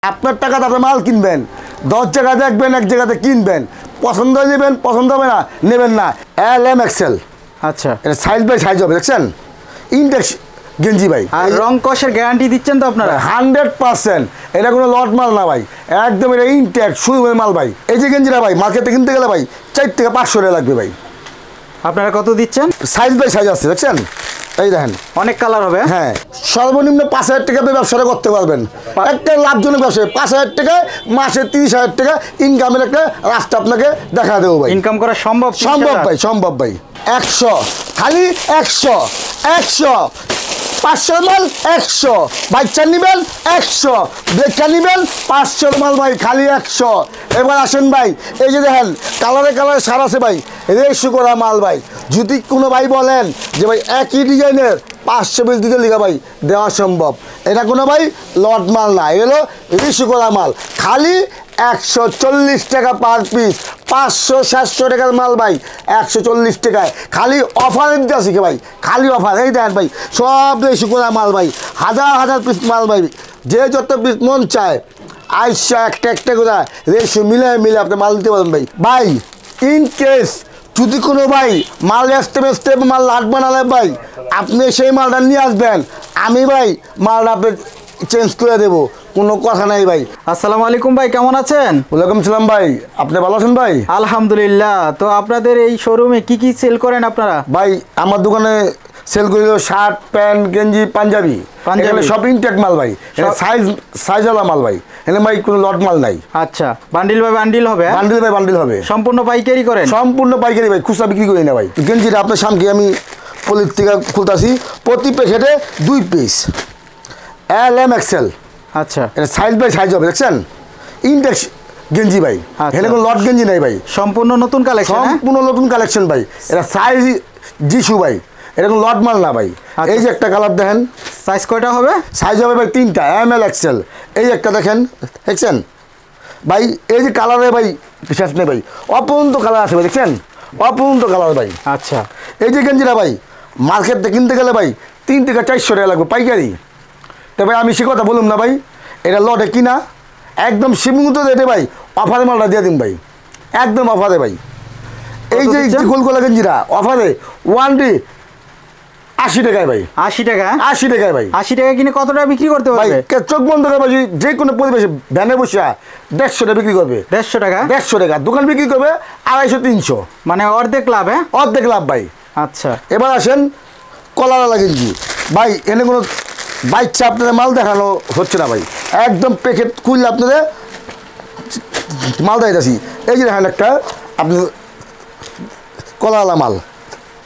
আপনার টাকাতে আপনি মাল কিনবেন, 10 জায়গায় দেখবেন, এক জায়গাতে কিনবেন, পছন্দ হয়ে নেবেন, পছন্দ হবে না নেবেন না। LM XL, আচ্ছা, এটা সাইজ বাই সাইজ হবে, দেখছেন ইনটেক্স গেঞ্জি ভাই। আর রং কষের গ্যারান্টি দিচ্ছেন তো আপনারা? 100%। এটা কোনো লট মাল না ভাই, একদম এটা ইনটেক্স শুধু মাল ভাই। এই যে গেঞ্জিটা ভাই মার্কেটে কিনতে গেলে ভাই 4 থেকে 500 টাকা লাগবে ভাই। আপনারা কত দিচ্ছেন? সাইজ বাই সাইজ আছে, দেখছেন এই দেখেন, অনেক কালার হবে। হ্যাঁ, সর্বনিম্ন 5000 টাকা দিয়ে ব্যবসাটা করতে পারবেন। একটা লাভজনক ব্যবসা, 5000 টাকা মাসে 30,000 টাকা ইনকামের একটা রাস্তা আপনাকে দেখা দেবো ভাই। ইনকাম করা সম্ভব? সম্ভব ভাই, সম্ভব ভাই। 100 খালি 100 500 মাল 100, বাচ্চা নেবেন 100, ব্রেকটা নেবেন 500 মাল ভাই, খালি 100। এবার আসেন ভাই, এই যে দেখেন কালারে কালারে সার আছে ভাই, রেশু করা মাল ভাই। যদি কোনো ভাই বলেন যে ভাই একই ডিজাইনের 500 পিস দিতে লিখা ভাই, দেওয়া সম্ভব। এটা কোনো ভাই লট মাল না, এগুলো রেশু করা মাল, খালি 140 টাকা পার পিস। 500-700 টাকার মাল ভাই 140 টাকায়, খালি অফারে দিতে আসি ভাই, খালি অফার। এই দেখেন ভাই সব রেশু করা মাল ভাই, হাজার হাজার পিস মাল ভাই, যে যত পিস মন চায় আইসা একটা একটা করে রেশু মিলে মিলে আপনি মাল দিতে পারেন ভাই। ভাই ইন কেস যদি কোনো ভাই মাল বেচতে মাল লাট বানালে ভাই, আপনি সেই মালটা নিয়ে আসবেন, আমি ভাই মালটা আপনি চেঞ্জ করে দেবো, কোনো কথা নাই ভাই। আসসালামু আলাইকুম ভাই, কেমন আছেন? ওয়ালাইকুম সালাম ভাই, আপনি ভালো আছেন ভাই? আলহামদুলিল্লাহ। তো আপনাদের এই শোরুমে কি কি সেল করেন আপনারা? ভাই আমার দোকানে সেল করি শার্ট, প্যান্ট, গেঞ্জি, পাঞ্জাবি সব ইনটেক মাল ভাই। সাইজওয়ালা মাল ভাই, এখানে ভাই কোনো লট মাল নাই। আচ্ছা, বান্ডিল বাই বান্ডিল হবে? বান্ডিল বাই বান্ডিল হবে। সম্পূর্ণ পাইকারি করেন? সম্পূর্ণ পাইকারি ভাই, খুচরা বিক্রি করি না ভাই। গেঞ্জিটা আপনার সামনে আমি পলির থেকে খুলতেছি, প্রতি প্যাকেটে 2 পিস LM XL। আচ্ছা, এটা সাইজ বাই সাইজ হবে, দেখছেন ইনটেক্স গেঞ্জি ভাই, এখানে কোনো লট গেঞ্জি নাই ভাই। সম্পূর্ণ নতুন কালেকশন? সম্পূর্ণ নতুন কালেকশন ভাই। এটা সাইজ জিসু ভাই, এটা কোনো লট মাল না ভাই। এই যে একটা কালার দেখেন, সাইজ কয়টা হবে? সাইজ হবে ভাই 3টা, ML XL। এই একটা দেখেন, দেখছেন ভাই, এই যে কালারে ভাই বিশেষ নেই ভাই, অপূর্ণ কালার আছে ভাই, দেখছেন অপূর্ণ কালার ভাই। আচ্ছা, এই যে গেঞ্জিটা ভাই মার্কেটে কিনতে গেলে ভাই 3 থেকে 400 টাকা লাগবে পাইকারি। তো ভাই আমি সে কথা বলুন না ভাই, এটা লটে কিনা একদম সীমিত রেটে ভাই অফারে মালটা দিয়ে দিন ভাই, একদম অফারে ভাই। এই যে গোলগোলা গেঞ্জিটা অফারে 1 ডে 80 টাকায় ভাই। 80 টাকা? 80 টাকায় ভাই। 80 টাকা কিনে কত টাকা বিক্রি করতে ভাই? পারবে? চোখ বন্ধ করে ভাই, যে কোনো পরিবেশে ভ্যানে বসে 150 টাকা বিক্রি করবে। 150 টাকা? 150 টাকা দোকান বিক্রি করবে 250-300, মানে অর্ধেক লাভ? হ্যাঁ, অর্ধেক লাভ ভাই। আচ্ছা, এবার আসেন কলারওয়ালা গেঞ্জি ভাই, এনে কোনো বাচ্চা আপনাদের মাল দেখানো হচ্ছে না ভাই, একদম প্যাকেট খুললে আপনাদের মাল দেখাইতেছি। এই যে দেখেন একটা আপনি কলারওয়ালা মাল,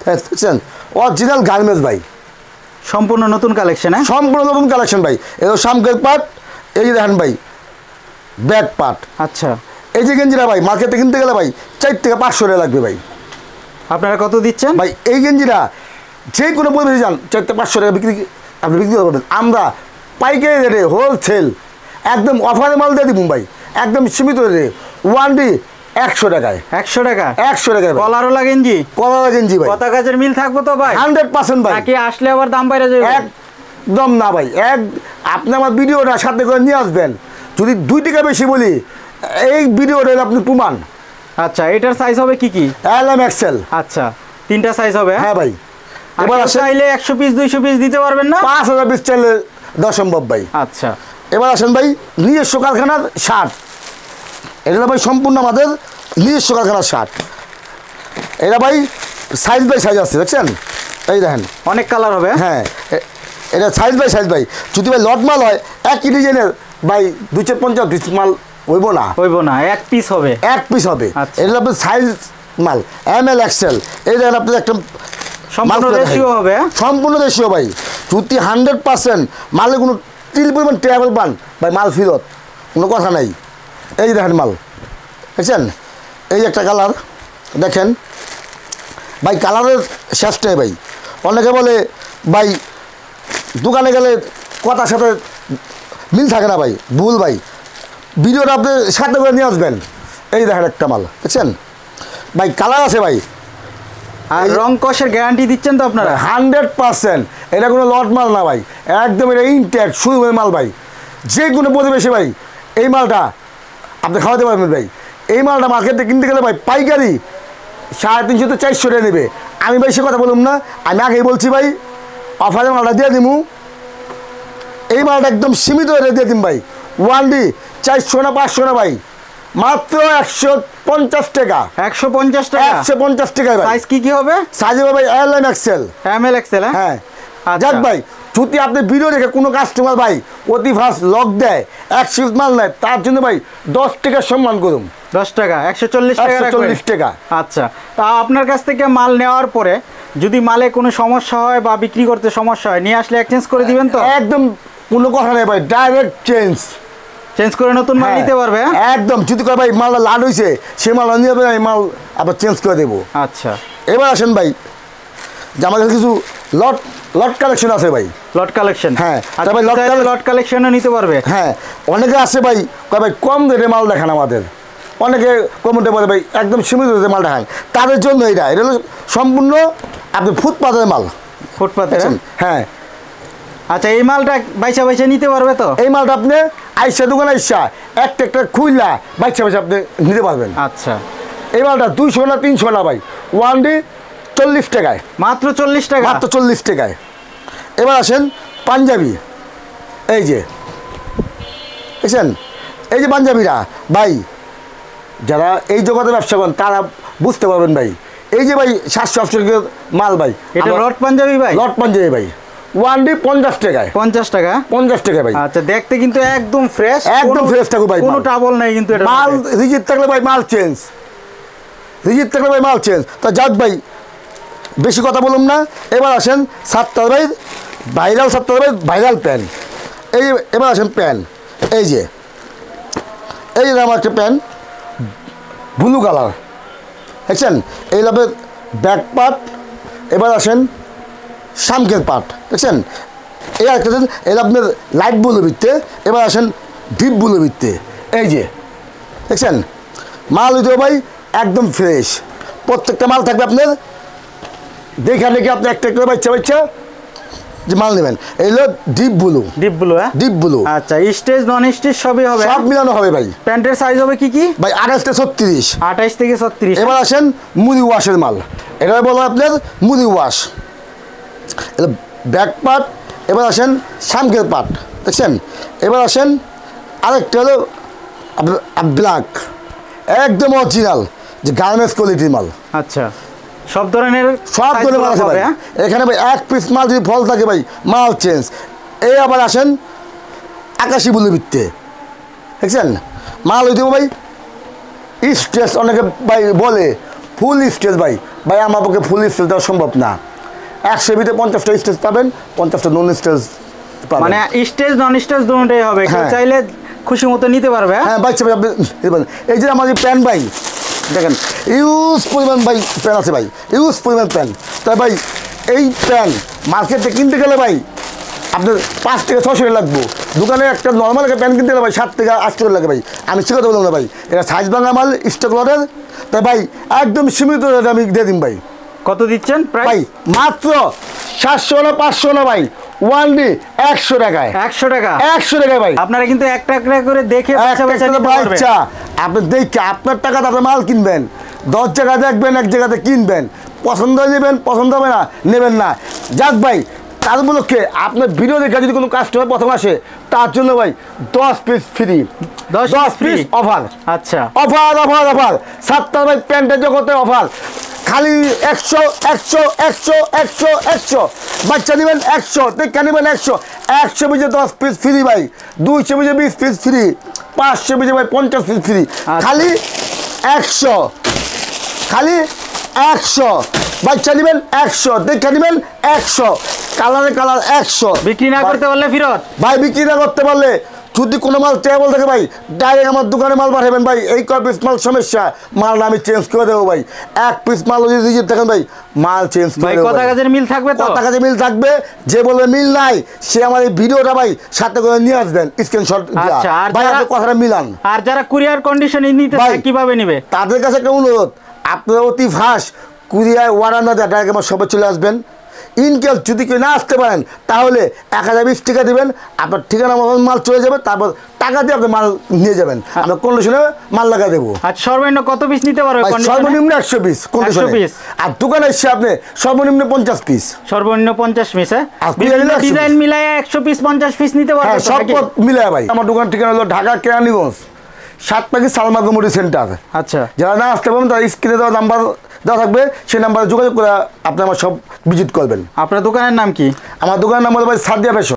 দেখছেন অরিজিনাল গার্মেন্টস ভাই, সম্পূর্ণ নতুন কালেকশন? হ্যাঁ, সম্পূর্ণ নতুন কালেকশন ভাই। এগুলো সামকের পাট, এই যে দেখেন ভাই ব্যাক পাট। আচ্ছা, এই যে গেঞ্জিটা ভাই মার্কেটে কিনতে গেলে ভাই 4 থেকে 500 টাকা লাগবে ভাই। আপনারা কত দিচ্ছেন ভাই? এই গেঞ্জিটা যে কোনো পরিবেশে যান 4 থেকে 500 টাকা বিক্রি আপনি বিক্রি করবেন। আমরা পাইকারি রেটে হোলসেল একদম অফারে মাল দিয়ে দিব ভাই, একদম সীমিত রেটে 1 ডে 100 টাকায়। 100 টাকা? 100 টাকায় কলারওয়ালা গেঞ্জি? কলারওয়ালা গেঞ্জি ভাই। কথা কাজের মিল থাকবো তো ভাই? 100% ভাই। নাকি আসলে আবার দাম বাইরে যাবে? একদম না ভাই, আপনি আমার ভিডিওটা সাথে করে নিয়ে আসবেন, যদি 2 টাকা বেশি বলি এই ভিডিওটা আপনি প্রমাণ। আচ্ছা, এটার সাইজ হবে কি কি? LM XL। আচ্ছা, 3টা সাইজ হবে? হ্যাঁ ভাই। এবার চাইলে 100 পিস 200 পিস দিতে পারবেন না? 5000 পিস চাইলে দেওয়া সম্ভব ভাই। আচ্ছা, এবার আসেন ভাই নিজস্ব কারখানার শার্ট, এটা ভাই সম্পূর্ণ আমাদের নিজস্ব কারখানার শার্ট। এটা ভাই সাইজ বাই সাইজ আছে, দেখছেন এই দেখেন অনেক কালার হবে? হ্যাঁ, এটা সাইজ বাই সাইজ ভাই। যদি ভাই লট মাল হয় একই ডিজাইনের ভাই 250 পিস মাল হইব না, এক পিস হবে, এক পিস হবে। এটা আপনার সাইজ মাল ML XL। এই দেখেন আপনার একটা সম্পূর্ণ রেশিও হবে? সম্পূর্ণ রেশিও ভাই। যদি 100% মালে কোনো তিল পরিমাণ ট্রাভেল পান ভাই মাল ফেরত, কোনো কথা নাই। এই যে দেখেন মাল, দেখছেন এই একটা কালার দেখেন ভাই, কালারের শেষ নেই ভাই। অনেকে বলে ভাই দোকানে গেলে কথার সাথে মিল থাকে না ভাই, ভুল ভাই। ভিডিওটা আপনি সাথে করে নিয়ে আসবেন। এই দেখেন একটা মাল, দেখছেন ভাই কালার আছে ভাই, আর রং কষের গ্যারান্টি দিচ্ছেন তো আপনারা? 100%। এটা কোনো লট মাল না ভাই, একদম এটা ইনটেক্স শুধু মাল ভাই। যে কোনো পরিবেশে ভাই এই মালটা আপনি খাওয়াতে পারবেন ভাই। এই মালটা মার্কেটে কিনতে গেলে ভাই পাইকারি 350 to 400 টাকা নেবে। আমি ভাই সে কথা বলুন না, আমি আগেই বলছি ভাই অফারে মালটা দিয়ে দিমু। এই মালটা একদম সীমিত রেটে দিয়ে দিন ভাই। 1D 400 না 500 না ভাই, মাত্র 150 টাকা। 150 টাকা? 150 টাকায় ভাই। সাইজ কি হবে? সাইজ হবে ভাই L M XL. ML XL? হ্যাঁ আচ্ছা। যাক ভাই, যদি আপনি ভিডিও দেখে কোনো কাস্টমার ভাই অতি ফার্স্ট লক দেয়, এক শিফট মাল নেয়, তার জন্য ভাই 10 টাকা সম্মান করুন। 10 টাকা? 140 টাকা? 140 টাকা। আচ্ছা, তা আপনার কাছ থেকে মাল নেওয়ার পরে যদি মালে কোনো সমস্যা হয় বা বিক্রি করতে সমস্যা হয়, নিয়ে আসলে এক্সচেঞ্জ করে দিবেন তো? একদম কোনো কথা নেই ভাই, ডাইরেক্ট চেঞ্জ করে নতুন মাল নিতে পারবে? একদম। যদি কয় ভাই মালটা লাড হয়েছে, সে মাল নিয়ে যাবে, আমি মাল আবার চেঞ্জ করে দেবো। আচ্ছা, এবার আসেন ভাই, যে আমাদের কিছু লট কালেকশন আছে ভাই। লট কালেকশন? হ্যাঁ, আচ্ছা, ভাই লট কালেকশনও নিতে পারবে? হ্যাঁ, অনেকে আছে ভাই কয় ভাই কম রেটে মাল দেখান আমাদের, অনেকে কমেন্টে বলে ভাই একদম সীমিত রেটে মাল দেখান। তাদের জন্য এটা হলো সম্পূর্ণ আপনি ফুটপাতের মাল। ফুটপাতে? হ্যাঁ। আচ্ছা, এই মালটা বাইচা নিতে পারবে তো? এই মালটা আপনি আইসা দোকানে আইসা একটা খুইলা বাইচা আপনি নিতে পারবেন। আচ্ছা, এই মালটা 200 না 300 না ভাই, 1D 40 টাকায়। মাত্র 40 টাকা? মাত্র 40 টাকায়। এবার আসেন পাঞ্জাবি, এই যে বুঝছেন, এই যে পাঞ্জাবিরা ভাই, যারা এই জগতে ব্যবসা করেন তারা বুঝতে পারবেন ভাই। এই যে ভাই 700 মাল ভাই, এটা লট পাঞ্জাবি ভাই? লট পাঞ্জাবি ভাই, 1D 50 টাকায়। 50 টাকা? 50 টাকা ভাই। আচ্ছা, দেখতে কিন্তু একদম ফ্রেশ, একদম ফ্রেশ থাকবে ভাই, কোনো ট্রাবল নাই কিন্তু। এটা মাল রিজিট থাকলে ভাই মাল চেঞ্জ, রিজিট থাকলে ভাই মাল চেঞ্জ। তা যাক ভাই, বেশি কথা বলুন না। এবার আসেন সাতটার ভাই ভাইরাল, সাতটার ভাই ভাইরাল প্যান্ট। এই এবার আসেন প্যান্ট, এই যে আমার একটা প্যান্ট ব্লু কালার, দেখছেন, এই লাভের ব্যাক পার্ট। এবার আসেন শামকের পার্ট, দেখছেন, এই একটা এই আপনার লাইট ব্লু ভিত্তে। এবার আসেন ডিপ ব্লু ভিত্তে, এই যে দেখছেন, মাল হইতে ভাই একদম ফ্রেশ। প্রত্যেকটা মাল থাকবে আপনার দেখে আপনি একটা করে বাচ্চা যে মাল নেবেন। এই হলো ডিপ ব্লু। Deep blue? হ্যাঁ, ডিপ ব্লু। আচ্ছা, স্টেজ নন স্টেজ সবই হবে? সব মিলানো হবে ভাই। প্যান্টের সাইজ হবে কি ভাই 28 থেকে 36। 28 থেকে 36। এবার আসেন মুদি ওয়াশের মাল, এটা বলো আপনার মুদি ওয়াশ। এটা ব্যাক পার্ট। এবার আসেন শামকের পার্ট, দেখছেন। এবার আসেন আরেকটা হলো ব্ল্যাক, একদম অরিজিনাল, যে গার্মেন্টস কোয়ালিটির মাল। আচ্ছা, সব ধরনের মাল আছে ভাই এখানে ভাই। এক পিস মাল যদি ফল থাকে ভাই, মাল চেঞ্জ। এই আবার আসেন আকাশি ব্লু ভিত্তে, দেখছেন, মাল হইতে ভাই স্টেজ। অনেকে ভাই বলে ফুল স্টেজ, ভাই আমার পক্ষে ফুল স্টেজ দেওয়া সম্ভব না। 100 ভিতরে 50টা স্টেজ পাবেন, 50টা নন স্টেজ পাবেন। মানে স্টেজ নন স্টেজ দুটোই হবে, কেউ চাইলে খুশি মতো নিতে পারবে। হ্যাঁ বাচ্চা ভাই, আপনি এই যে আমাদের প্যান্ট ভাই দেখেন, ইউজ পরিমাণ ভাই প্যান্ট আছে ভাই, ইউজ পরিমাণ প্যান্ট। তাই ভাই এই প্যান্ট মার্কেটে কিনতে গেলে ভাই আপনার 5 থেকে 600 টাকা লাগবে। দোকানে একটা নর্মাল একটা প্যান্ট কিনতে গেলে ভাই 7 থেকে 8 টাকা লাগে ভাই। আমি সে কথা বললাম না ভাই, এটা সাইজ ভাঙা মাল, স্টক লটের। তাই ভাই একদম সীমিত রেটে আমি দিয়ে দিন ভাই। কত দিচ্ছেন প্রাইস? ভাই মাত্র 700 না 500 না ভাই, 1D 100 টাকায়। 100 টাকা? 100 টাকায় ভাই। আপনারা কিন্তু একটা করে দেখে আপনি দেখে আপনার টাকাতে আপনি মাল কিনবেন, 10 জায়গায় দেখবেন, এক জায়গাতে কিনবেন, পছন্দ নেবেন, পছন্দ হবে না নেবেন না। যাক ভাই, তার উপলক্ষে আপনার ভিডিও দেখে যদি কোনো কাস্টমার প্রথম আসে, তার জন্য ভাই 10 পিস ফ্রি, 10 পিস অফার। আচ্ছা, অফার অফার অফার। সাতটার ভাই প্যান্টের জগতে অফার, খালি 100 100 100 100 100। বাচ্চা নেবেন 100, দেখা নেবেন 100, 100 পিসে 10 পিস ফ্রি ভাই, 200 পিসে 20 পিস ফ্রি, 500 পিসে ভাই 50 পিস ফ্রি। খালি 100, খালি 100। বাচ্চা নেবেন 100, দেখা নেবেন 100, কালারে কালার 100। বিক্রি না করতে পারলে ফেরত ভাই, বিক্রি না করতে পারলে যদি কোনো মাল টেবল থাকে ভাই, ডাইরেক্ট আমার দোকানে মাল পাঠাবেন ভাই। এই কয় পিস মাল সমস্যা, মাল আমি চেঞ্জ করে দেবো ভাই। এক পিস মাল যদি রিজিট থাকেন ভাই, মাল চেঞ্জ করে দেবো। কথা কাজের মিল থাকবে তো? কথা কাজে মিল থাকবে। যে বলবে মিল নাই, সে আমার এই ভিডিওটা ভাই সাথে করে নিয়ে আসবেন, স্ক্রিনশট ভাই, আপনি কথাটা মিলান। আর যারা কুরিয়ার কন্ডিশনে নিতে চায় কিভাবে নিবে? তাদের কাছে একটা অনুরোধ, আপনারা অতি ফাস্ট কুরিয়ার ওয়ারান্না ডাইরেক্ট আমার সবাই চলে আসবেন। ইনকেস যদি কেউ না আসতে পারেন তাহলে 1020 টাকা দিবেন, আপনার ঠিকানা মতো মাল চলে যাবে, তারপর টাকা দিয়ে আপনি মাল নিয়ে যাবেন, আমরা কন্ডিশনে মাল লাগা দেবো। আচ্ছা সর্বনিম্ন কত পিস নিতে পারবে ভাই, কন্ডিশনে? সর্বনিম্ন 100 পিস কন্ডিশনে। 100 পিস। আর দোকানে এসে আপনি সর্বনিম্ন 50 পিস। সর্বনিম্ন 50 পিস, হ্যাঁ আর বিভিন্ন 100 ডিজাইন মিলায় 100 পিস 50 পিস নিতে পারবে হ্যাঁ, তো সব নাকি? পথ মিলে ভাই। আমার দোকান ঠিকানা হলো ঢাকা কেরানীগঞ্জ, 7 পাখি সালমা কমিউনিটি সেন্টার। আচ্ছা যারা না আসতে পারেন তারা স্ক্রিনে দেওয়া নাম্বার দেওয়া থাকবে, সেই নাম্বারে যোগাযোগ করে আপনি আমার সব ভিজিট করবেন। আপনার দোকানের নাম কি? আমার দোকানের নাম হলো ভাই সাদিয়া ফ্যাশন।